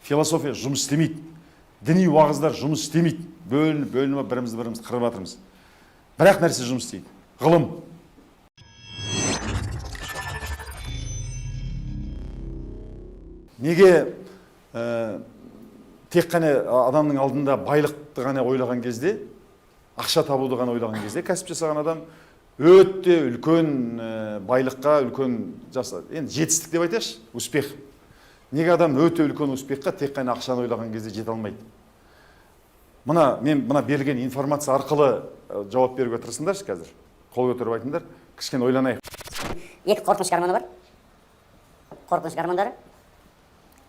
философия жұмыс істемейді. Діни уағыздар жұмыс істемейді. Бөлініп бірімізді қырып жатырмыз. Бірақ нәрсе жұмыс істейді. Ғылым. Неге тек қана адамның алдында байлықты ғана ойлаған кезде, ақша табуды ғана ойлаған кезде, кәсіп жасаған адам өте үлкен байлыққа, үлкен енді жетістік деп айтайықшы, успех. Неге адам өте үлкен успехқа тек қана ақшаны ойлаған кезде жете алмайды? Мен берілген информация арқылы жауап беруге тырысыңдаршы қазір. Қол көтеріп айтыңдар, кішкене ойланайық. Екі қорқыныш гормоны бар. Қорқыныш гормондары.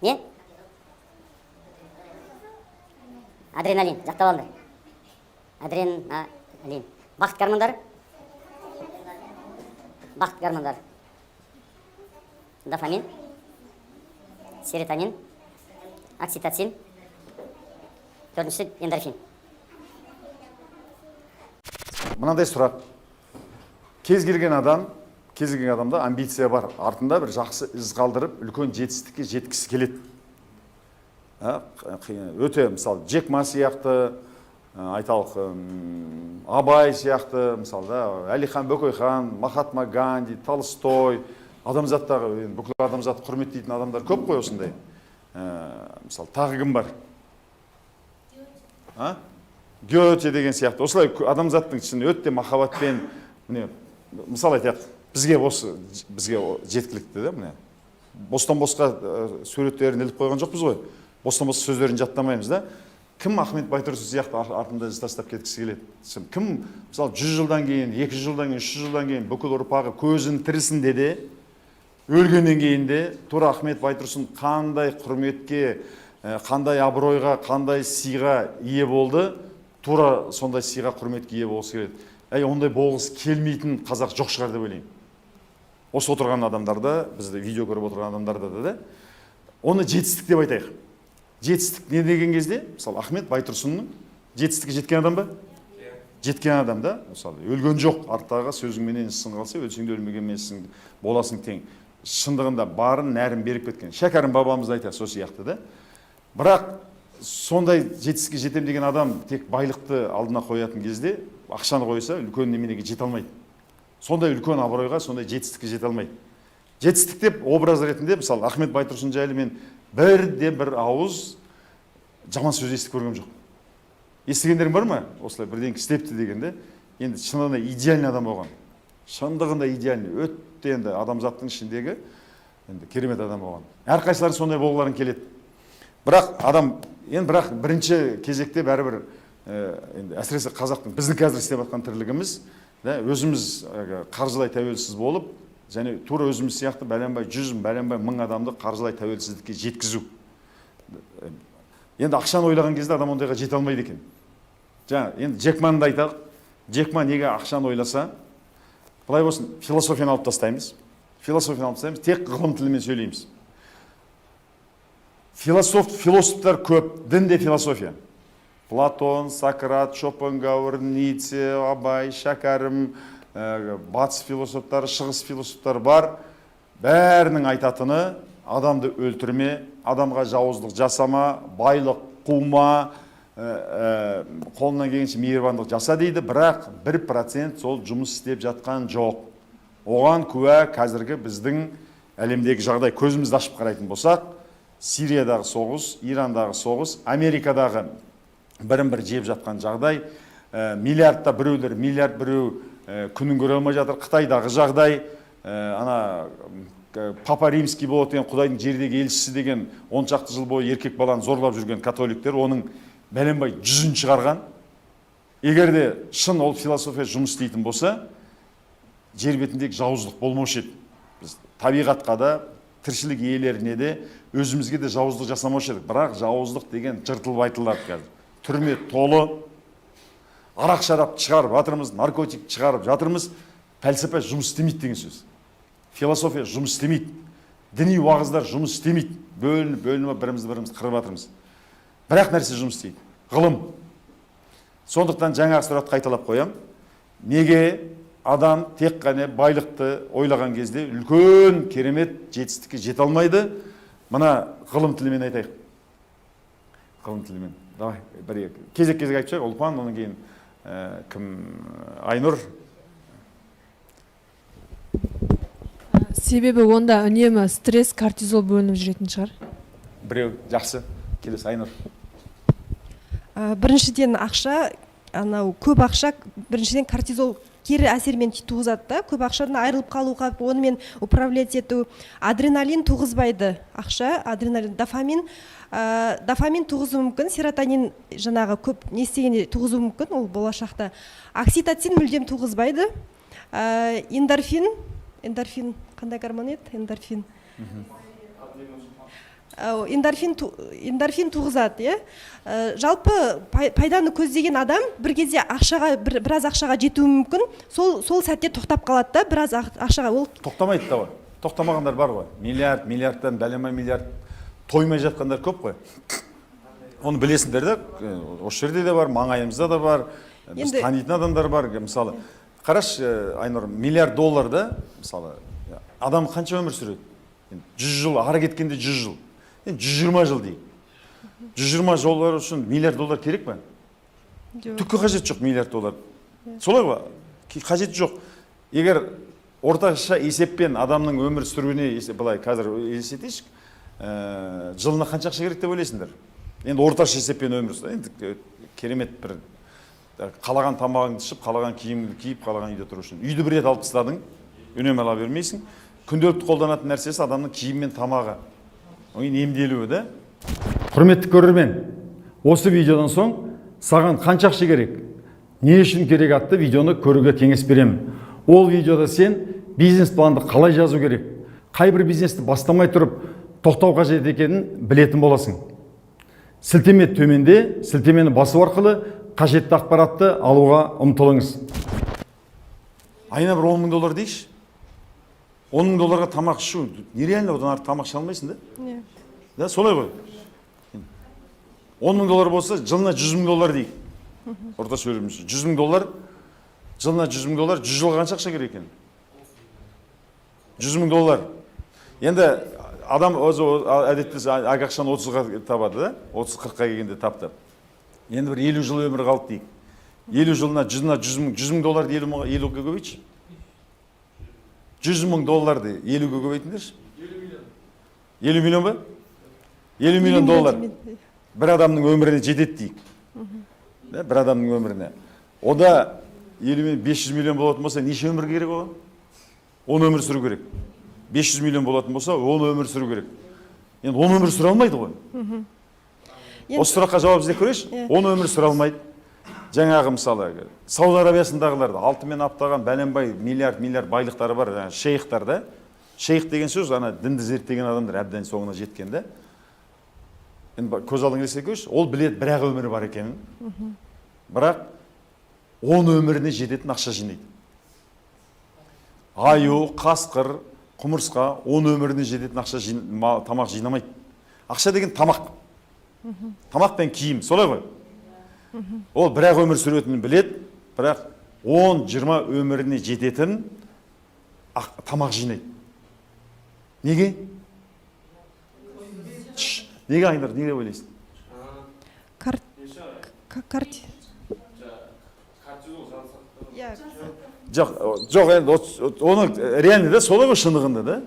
Не? Адреналин, жақтап алыңдар. Адреналин. Бақыт гормондары. Бақыт гормондары. Дофамин, серотонин, окситоцин, төртінші эндорфин. Мынандай сұрақ. Кез келген адамда амбиция бар. Артында бір жақсы із қалдырып, үлкен жетістікке жеткісі келеді. Өте, мысалы, Джек Ма сияқты, айталық, Абай сияқты, мысалы, Әлихан Бөкейхан, Махатма Ганди, Толстой, адамзаттағы, бүкіл адамзатты құрметтейтін адамдар көп қой осындай. Мысалы, тағы кім бар? Гёте деген сияқты. Осылай адамзаттың ішінде өте махаббатпен, мысалы айтайық, бізге жеткілікті да, міне. Бостан босқа суреттерін іліп қойған жоқпыз ғой. Бостан бос сөздерін жаттамаймыз да. Кім Ахмет Байтұрсынов сияқты артында із тастап кеткісі келеді? Кім, мысалы, 100 жылдан кейін, 200 жылдан кейін, 300 жылдан кейін бүкіл ұрпағы көзін тірісінде де, өлгеннен кейін де, тура Ахмет Байтұрсынов қандай құрметке, қандай абыройға, қандай сыйға ие болды, тура сондай сыйға, құрметке ие болғысы келеді. Ондай болғысы келмейтін қазақ жоқ шығар деп ойлаймын. Осы отырған адамдарда, бізді видео көріп отырған адамдарда да, оны жетістік деп айтайық. Жетістік не деген кезде, мысалы, Ахмет Байтұрсынның жетістікке жеткен адам ба? Жеткен адам да, мысалы, өлген жоқ, арттағы сөзіңменен ісің қалса, өлсең де өлмегенмен боласың тең. Шындығында барын, нәрін беріп кеткен. Шәкәрім бабамыз айтады, сол сияқты да. Бірақ сондай жетістікке жетем деген адам тек байлықты алдына қоятын кезде, ақшаны қойса, үлкен неменеге жете алмайды. Сондай үлкен абыройға, сондай жетістікке жете алмайды. Жетістік деп образ ретінде, мысалы, Ахмет Байтұрсын жайлы мен бір ауыз жаман сөз естіп көргем жоқ. Естігендерің бар ма? Осылай бірден істепті дегенде, енді шындығында идеальный адам болған. Шындығында идеальный, өтті енді адамзаттың ішіндегі керемет адам болған. Әрқайсылары сондай болғыларын келеді. Бірақ бірінші кезекте бәрібір әсіресе қазақтың, біздің қазір істеп жатқан тірлігіміз, өзіміз қаржылай тәуелсіз болып, және тура өзіміз сияқты бәленбай 100, бәленбай 1000 адамды қаржылай тәуелсіздікке жеткізу. Енді ақшаны ойлаған кезде адам ондайға жете алмайды екен. Енді Джек Маны айталық. Джек Ма неге ақшаны ойласа, былай болсын, философияны алып тастаймыз. Тек ғылым тілімен сөйлейміз. Философтар көп, дін де философия. Платон, Сократ, Шопенгауэр, Ницше, Абай, Шәкәрім, батыс философтары, шығыс философтар бар. Бәрінің айтатыны адамды өлтірме, адамға жауыздық жасама, байлық қума, қолынан келгенше мейірбандық жаса дейді, бірақ 1% сол жұмыс істеп жатқан жоқ. Оған куә қазіргі біздің әлемдегі жағдай. Көзімізді ашып қарайтын болсақ, Сириядағы соғыс, Ирандағы соғыс, Америкадағы бірін-бір жеп жатқан жағдай, миллиардта біреулер, миллиард біреу күнін көре алмай жатыр. Қытайдағы жағдай, Папа Римский болады деген Құдайдың жердегі елшісі деген 10 шақты жыл бойы еркек баланы зорлап жүрген католиктер, оның бәленбай 100-ін шығарған. Егер де шын ол философия жұмыс істейтін болса, жер бетіндегі жауыздық болмаушы еді. Біз табиғатқа да, тіршілік иелеріне де, өзімізге де жауыздық жасамаушы едік. Бірақ жауыздық деген жыртылып айтылады қазір. Түрме толы, арақ шарап шығарып жатырмыз, наркотик шығарып жатырмыз. Пәлсапа жұмыс істемейді деген сөз. Философия жұмыс істемейді. Діни уағыздар жұмыс істемейді. Бөлініп бірімізді қырып жатырмыз. Бірақ нәрсе жұмыс істейді. Ғылым. Сондықтан жаңа сұрақты қайталап қоям. Неге адам тек қана байлықты ойлаған кезде үлкен керемет жетістікке жете алмайды? Мына ғылым тілімен айтайық. ғылым тілімен. Давай, бір кезек айтып шығайық. Ұлпан, онан кейін кім? Айнұр. Себебі онда үнемі стресс, кортизол бөлініп жүретін шығар. Біреу жақсы. Келесі Айнұр. Біріншіден ақша, анау көп ақша, біріншіден кортизол кері әсермен туғызады да, көп ақшадан айырылып қалуға, онымен управлять ету. Адреналин туғызбайды. Ақша, адреналин, дофамин туғызу мүмкін, серотонин жаңағы көп не істегенде туғызу мүмкін, ол болашақта. Окситоцин мүлдем туғызбайды. Эндорфин қандай гормон еді? Эндорфин туғызады, жалпы пайданы көздеген адам бір кезде біраз ақшаға жетуі мүмкін, сол сәтте тоқтап қалады да, біраз ақшаға ол тоқтамайды да ғой. Тоқтамағандар бар ғой. Миллиардтан бәлема миллиард тоймай жатқандар көп қой. Оны білесіңдер де, осы жерде де бар, маңайымызда да бар, біз танитын адамдар бар. Мысалы, қараш, Айнұр, $миллиард да, мысалы, адам қанша өмір сүреді? 100 жыл, ары кеткенде 100 жыл. 120 жыл дейік. 120 жолдар үшін $миллиард керек пе? Түкке қажет жоқ $миллиард. Солай ғой? Қажет жоқ. Егер орташа есеппен адамның өмір сүруіне, былай қазір есептейшік, жылына қанша ақша керек деп ойлайсыңдар? Енді орташа есеппен өмір сүру. Енді керемет бір қалаған тамағыңды ішіп, қалаған киіміңді киіп, қалаған үйде тұру үшін. Үйді бір рет алып тастадың, үнемі ала бермейсің. Күнделікті қолданатын нәрсесі адамның киім мен тамағы. Оған емделуі да. Құрметті көрермен, осы видеодан соң саған қанша ақша керек, не үшін керек атты видеоны көруге кеңес беремін. Ол видеода сен бизнес планды қалай жазу керек, қай бір бизнесті бастамай тұрып тоқтау қажет екенін білетін боласың. Сілтеме төменде, сілтемені басу арқылы қажетті ақпаратты алуға ұмтылыңыз. Айына бір $10,000 дейші. $10,000 тамақ ішу, нереально одан артық тамақ іше алмайсың да? Да, солай ғой. $10,000 болса, жылына $100,000 дейік. Орташа өліміз. $100,000, жылына $100,000, 100 жылға қанша ақша керек екен? $100,000. Енді адам өзі әдетте ақшаны 30-ға табады да? 30-40-ға келгенде тапты. Енді бір 50 жыл өмір қалды дейік. 50 жылына $100,000 50-ге көбейтші. $100,000 50-ге көбейтіндерші. 50 миллион ба? $50 миллион. Бір адамның өміріне жетеді дейік. Бір адамның өміріне. Ода 500 миллион болатын болса, неше өмір керек оған? 10 өмір сүру керек. 500 миллион болатын болса, 10 өмір сүру керек. Енді 10 өмір сүре алмайды ғой. Осы сұраққа жауап іздеп көрейші. 10 өмір сүре алмайды. Жаңағы мысалы, Сауд Арабиясындағыларды алтынмен аптаған бәленбай миллиард байлықтары бар, шейхтар да. Шейх деген сөз, ана дінді зерттеген адамдар әбден соңына жеткен да. Енді көз алдыңа елестете көрші, ол біледі бірақ өмірі бар екенін. Бірақ 10 өміріне жететін ақша жинайды. Аю, қасқыр, құмырсқа 10 өміріне жететін ақша тамақ жинамайды. Ақша деген тамақ. Тамақ пен киім, солай ғой. Ол бірақ өмір сүретінін біледі, бірақ 10-20 өміріне жететін тамақ жинайды. Неге? Неге Айнұр, неге ойлайсың? Жоқ, енді оны реально да солай ғой шындығында да.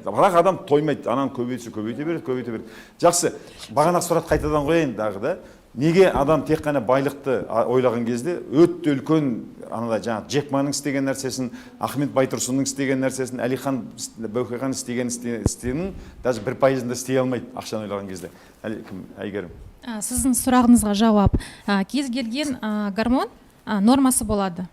Бірақ адам тоймайды, ананы көбейте береді. Жақсы, бағанақ сұрақ қайтадан қояйын дағы да. Неге адам тек қана байлықты ойлаған кезде өтті үлкен жаңағы Джек Маның істеген нәрсесін, Ахмет Байтұрсынның істеген нәрсесін, Әлихан Бөкейхан істегенін даже 1% істей алмайды ақшаны ойлаған кезде. Әйгерім. Сіздің сұрағыңызға жауап. Кез келген гормон нормасы болады.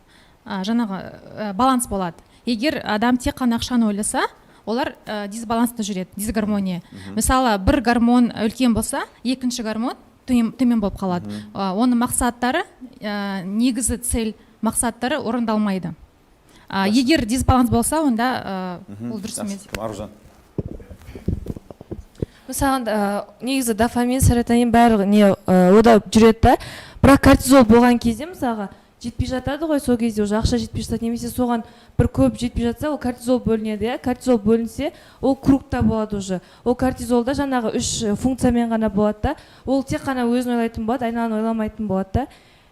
Жаңағы баланс болады. Егер адам тек қана ақшаны ойласа, олар дисбаланста жүреді, дисгармония. Мысалы, бір гормон үлкен болса, екінші гормон төмен болып қалады. Оның мақсаттары, негізі цель мақсаттары орындалмайды. Егер дисбаланс болса, онда ол дұрыс емес. Аружан. Мысалы, негізі дофамин, серотонин барлығы ода жүреді да. Бірақ кортизол болған кезде, мысалға, жетпей жатады ғой, сол кезде уже ақша жетпей жатады, немесе соған бір көп жетпей жатса, ол кортизол бөлінеді, иә. Кортизол бөлінсе, ол кругта болады уже. Ол кортизолда жаңағы 3 функциямен ғана болады да. Ол тек қана өзін ойлайтын болады, айналаны ойламайтын болады да.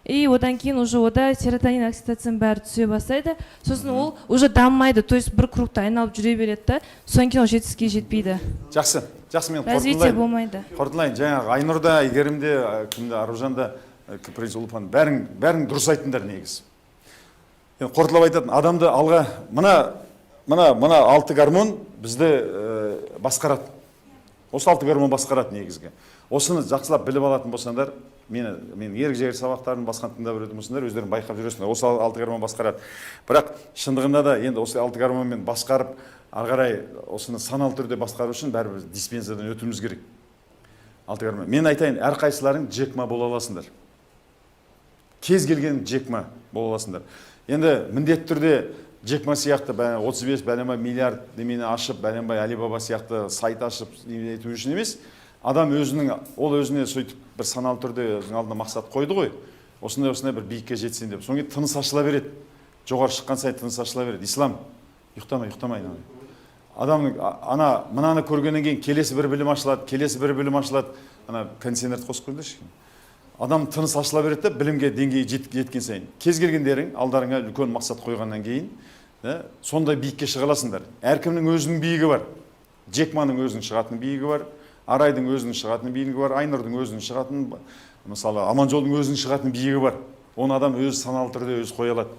И одан кейін уже ода серотонин, окситоцин бәрі түсе бастайды. Сосын ол уже дамымайды, то есть бір кругта айналып жүре береді да. Содан кейін ол жетістікке жетпейді. Жақсы, мен Развитие болмайды. қорытындылайын. Жаңағы Айнұрда, Игерімде, кімде, Аружанда, Кіпрез Ұлпан, бәрің дұрыс айттыңдар негіз. Қорытылып айтатын, адамды алға, мына 6 гормон бізді басқарады. Осы 6 гормон басқарады негізге. Осыны жақсылап біліп алатын болсаңдар, мен ерік-жігер сабақтарын басқан тыңдап жүретін болсаңдар, өздерің байқап жүресіңдер. Осы 6 гормон басқарады. Бірақ шындығында да енді осы 6 гормонмен басқарып, ары қарай осыны саналы түрде басқару үшін бәрібір диспенсерден өтуіміз керек. 6 гормон. Мен айтайын, әрқайсыларың Джек-ма бола аласыңдар. Кез келген Джек-ма бола аласыңдар. Енді міндетті түрде Джек-ма сияқты 35 бәлембай миллиард демені ашып, бәлембай Алибаба сияқты сайт ашып ету үшін емес. Адам өзіне сөйтіп бір саналы түрде өзінің алдына мақсат қойды ғой. Осындай бір биікке жетсен деп. Соңғы тыныс ашыла береді. Жоғары шыққан сайын тыныс ашыла береді. Ислам, ұйықтамай. Адамның мынаны көргеннен кейін келесі бір білім ашылады. Ана кондиционерді қосып қойыңдаршы. Адам тыныс ашыла береді, білімге деңгейі жеткен сайын. Кез келгендерің алдарыңа үлкен мақсат қойғаннан кейін, сондай биікке шыға аласыңдар. Әркімнің өзінің биігі бар. Джек-маның өзінің шығатын биігі бар. Арайдың өзінің шығатын биігі бар. Айнұрдың өзінің шығатын, мысалы, Аманжолдың өзінің шығатын биігі бар. Оны адам өзі саналы түрде өзі қоя алады.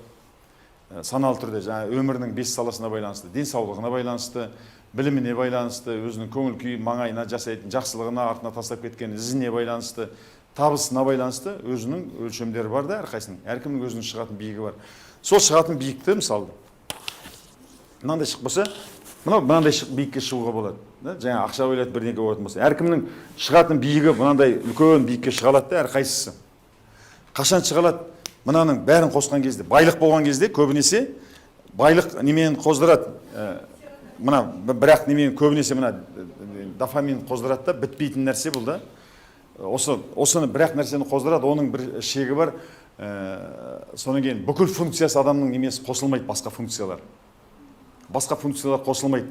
Саналы түрде, жаңа өмірінің 5 саласына байланысты, денсаулығына байланысты, біліміне байланысты, өзінің көңіл күй маңайына жасайтын жақсылығына, артына тастап кеткен ізіне байланысты, табысына байланысты өзінің өлшемдері бар да әрқайсының. Әркімнің өзінің шығатын биігі бар. Сол шығатын биікті, мысалы, мынандай шық болса, мынандай биікке шығуға болады. Жаңа ақша ойлайды бірдеңке болатын болса. Әркімнің шығатын биігі мынандай үлкен биікке шыға алады да әрқайсысы. Қашан шыға алады? Мынаның бәрін қосқан кезде, байлық болған кезде көбінесе байлық немен қоздырады. Бірақ немен көбінесе дофамин қоздырады да, бітпейтін нәрсе бұл да. Осыны бірақ нәрсені қоздырады, оның бір шегі бар. Содан кейін бүкіл функциясы адамның немесі қосылмайды, басқа функциялар қосылмайды.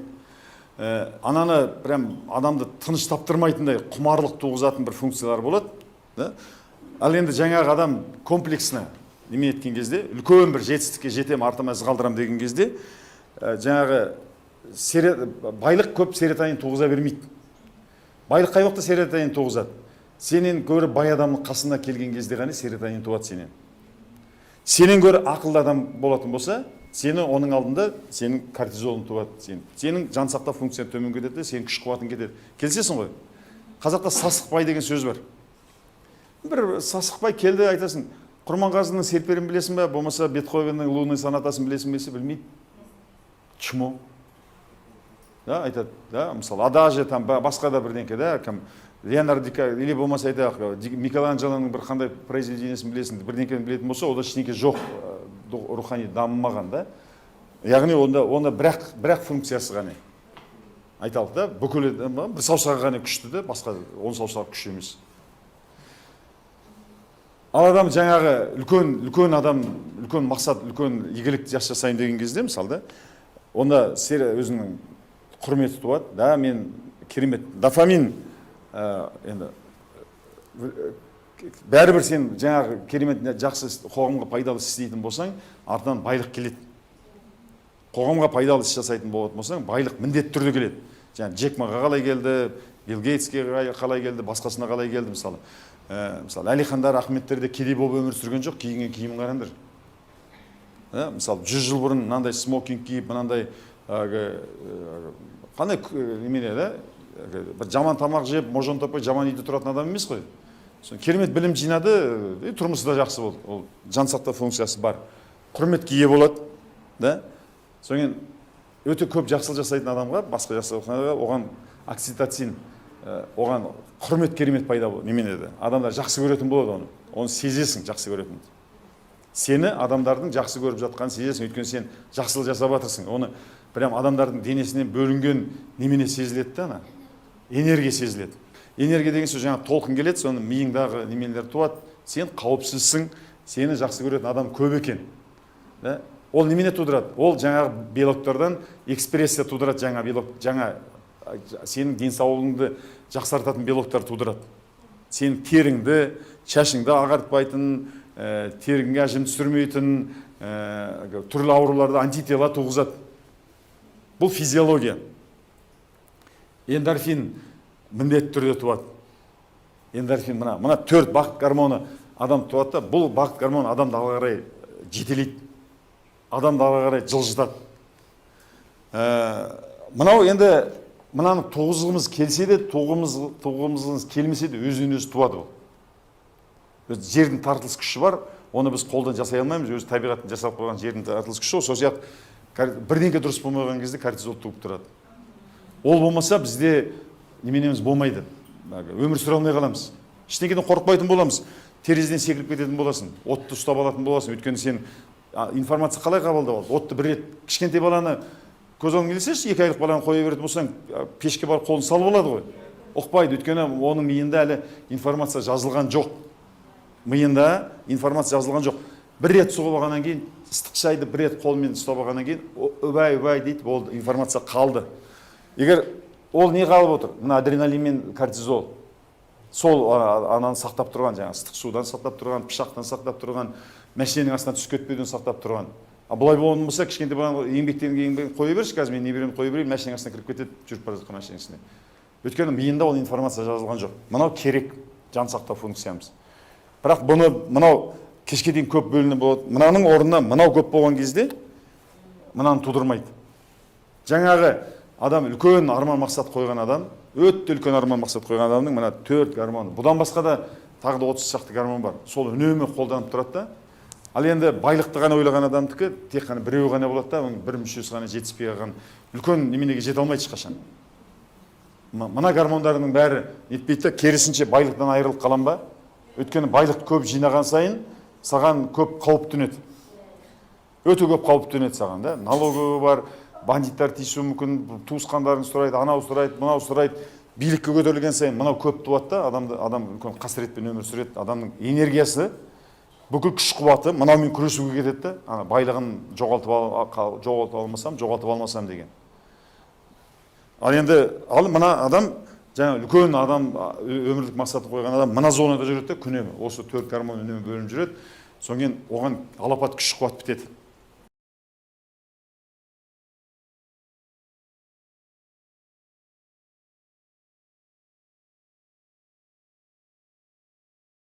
Ананы прям адамды тыныш таптырмайтындай құмарлық туғызатын бір функциялар болады. Ал енді жаңағы адам комплексіне неме еткен кезде, үлкен бір жетістікке жетем, артыма із қалдырам деген кезде, жаңағы байлық көп серотонин туғыза бермейді. Байлық қай уақытта серотонин туғызады? Сенен гөрі бай адамның қасына келген кезде ғана серотонин туады сенен. Сенен гөрі ақылды адам болатын болса, сені оның алдында сенің кортизолың туады. Сенің жансақта функцияң төмен кетеді, сенің күш қуатың кетеді. Келсесің ғой. Қазақта сасықбай деген сөз бар. Бір сасықбай келді, айтасың, Құрманғазының серперін білесің бе, болмаса Бетховеннің лунный сонатасын білесің бе, білмейді. Чмо? Да, айтады, да, мысалы, Адажи, там басқа да бірдеңке, да, кім Леонардо Ди Каприо, или болмаса айтайық, Микеланджелоның бір қандай произведениесін білесің, бірдеңкені білетін болса, ода ештеңке жоқ, рухани дамымаған, да. Яғни онда бірақ функциясы ғана. Айталық, да, бүкіл бір саусағы ғана күшті, да, басқа 10 саусағы күшті емес. Ал адам жаңағы үлкен адам, үлкен мақсат, үлкен игілік жасайын деген кезде, мысалы, онда өзінің құрметі туады, да, мен керемет, дофамин, енді, бәрібір сен жаңағы керемет жақсы қоғамға пайдалы істейтін болсаң, артынан байлық келеді. Қоғамға пайдалы іс жасайтын болатын болсаң, байлық міндетті түрде келеді. Жаңағы Джек-маға қалай келді, Билл Гейтске қалай келді, басқасына қалай келді, мысалы. Мысалы, Әлихандар, Ахметтерде кедей болып өмір сүрген жоқ, киінген киімін қараңдар. Мысалы, 100 жыл бұрын мынандай смокинг киіп, мынандай қандай немене, да? Бір жаман тамақ жеп, можон таппай, жаман үйде тұратын адам емес қой. Керемет білім жинады, тұрмысы да жақсы болды. Ол жансақта функциясы бар. Құрметке ие болады, да? Соңын өте көп жақсылық жасайтын адамға, басқа жақсылыққа, оған окситоцин, оған құрмет керемет пайда болады. Неменеді? Адамдар жақсы көретін болады оны. Оны сезесің, жақсы көретін. Сені адамдардың жақсы көріп жатқанын сезесің, өйткені сен жақсылық жасап жатырсың. Оны прям адамдардың денесінен бөлінген немене сезіледі да, энергия сезіледі. Энергия деген сөз жаңа толқын келеді, соны миыңдағы неменелер туады. Сен қауіпсізсің, сені жақсы көретін адам көп екен. Да? Ол немене тудырады? Ол жаңа белоктардан экспрессия тудырады, жаңа белок, жаңа сенің денсаулығыңды жақсартатын белоктар тудырады. Сенің теріңді, шашыңды ағартпайтын, теріңе әжім түсірмейтін, түрлі ауруларды антитела туғызады. Бұл физиология. Эндорфин міндетті түрде туады. Эндорфин мына 4 бақыт гормоны адам туады да, бұл бақыт гормоны адамды алға қарай жетелейді. Адамды алға қарай жылжытады. Мынау енді мынаны туғызғымыз келсе де, туғызғымыз келмесе де өзінен өзі туады ол. Жердің тартылыс күші бар, оны біз қолдан жасай алмаймыз, өзі табиғаттың жасап қойған жердің тартылыс күші, сол сияқты бірдеңке дұрыс болмаған кезде кортизол туып тұрады. Ол болмаса бізде неменеміз болмайды. Өмір сүре алмай қаламыз. Ештеңеден қорықпайтын боламыз. Терезеден секіріп кететін боласың, отты ұстап алатын боласың. Өйткені сен информация қалай қабылдап алды? Отты бір рет кішкентай баланы көз алдыңа елестетші, 2 айлық баланы қоя беретін болсаң, пешке барып қолын салып алады ғой. Ұқпайды, өйткені оның миында әлі информация жазылған жоқ. Миында информация жазылған жоқ. Бір рет сұғып алғаннан кейін, ыстық шайды бір рет қолмен ұстап алғаннан кейін, үбай дейді, болды, информация қалды. Егер ол не қалып отыр? Мына адреналин мен кортизол. Сол ананы сақтап тұрған, жаңа ыстық судан сақтап тұрған, пышақтан сақтап тұрған, мәшиненің астына түсіп кетпеуден сақтап тұрған. Бұлай болған болса, кішкентай баланы еңбектен қоя берші, қазір мен неберем қоя берейін, мәшиненің астына кіріп кетеді, жүріп бара жатқан машинасына. Өйткені миында ол информация жазылған жоқ. Мынау керек, жан сақтау функциямыз. Бірақ бұны мынау кешке дейін көп бөлініп болады. Мынаның орнына мынау көп болған кезде мынаны тудырмайды. Жаңағы адам үлкен арман мақсат қойған адам, өтті үлкен арман мақсат қойған адамның мына 4 гормоны. Бұдан басқа да тағы да 30 шақты гормон бар. Сол үнемі қолданып тұрады да. Ал енді байлықты ғана ойлаған адамдікі тек қана біреу ғана болады да, оның бір мүшесі ғана жетіспей қалған. Үлкен неменеге жете алмайды ешқашан. Мына гормондардың бәрі нетпейді, керісінше байлықтан айырылып қалам ба? Өйткені байлық көп жинаған сайын саған көп қауіп төнеді. Өте көп қауіп төнеді саған да. Налогі бар, бандиттар тиісуі мүмкін, туысқандарың сұрайды, анау сұрайды, мынау сұрайды. Билікке көтерілген сайын мынау көп туады да, адам үлкен қасіретпен өмір сүреді. Адамның энергиясы, бүкіл күш қуаты мынаумен күресуге кетеді да. Байлығын жоғалтып алмасам деген. Ал енді мына адам, жаңа үлкен адам, өмірлік мақсатын қойған адам мына зонада жүреді, күнемі осы 4 гормон үнемі бөлініп жүреді. Соң кейін оған алапат күш қуат бітеді.